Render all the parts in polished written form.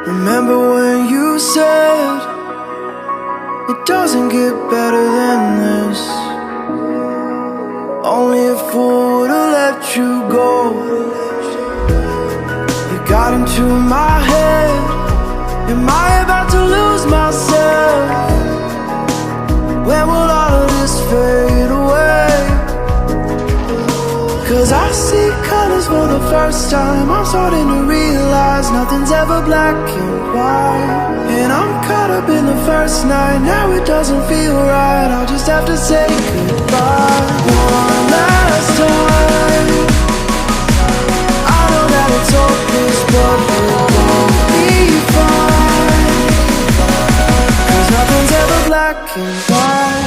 Remember when you said it doesn't get better than this? Only a fool would've let you go. You got into my head. Am I about to lose myself? When will all of this fade away? Cause I see colors for the first time. I'm starting to realize nothing's ever black and white. And I'm caught up in the first night. Now it doesn't feel right. I'll just have to say goodbye one last time. I know that it's hopeless, but we'll both be fine. Cause nothing's ever black and white.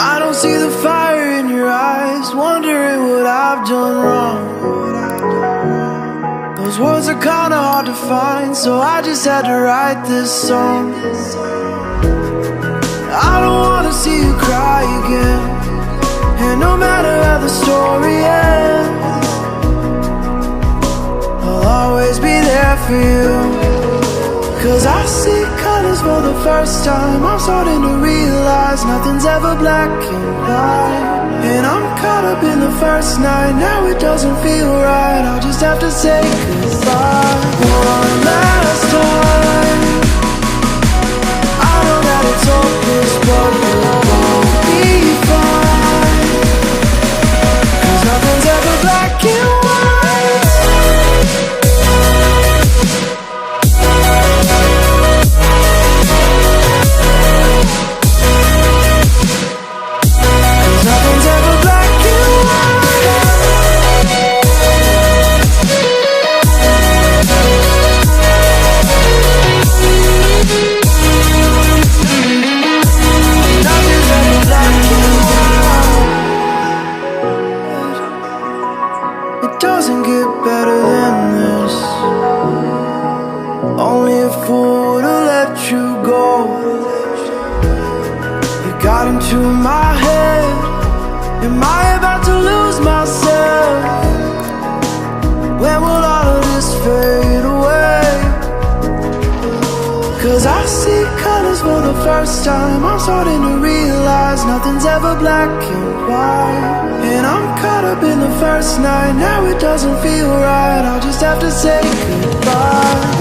I don't see the fire in your eyes, wondering what I've done wrong. Those words are kinda hard to find, so I just had to write this song. I don't wanna see you cry again, and no matter how the story ends, I'll always be there for you. Cause I see colors for the first time. I'm starting to realize nothing's ever black and white. And I'm caught up in the first night. Now it doesn't feel right. I'll just have to say goodbye one last time. I know that it's hopeless, but we'll both be fine. Cause nothing's ever black and white. Doesn't get better than this. Only a fool would've let you go. You got into my head. Am I about to lose myself? When will all of this fade away? Cause I see colors for the first time. I'm starting to realize nothing's ever black and white. And I'm caught up in the first night. Now it doesn't feel right. I'll just have to say goodbye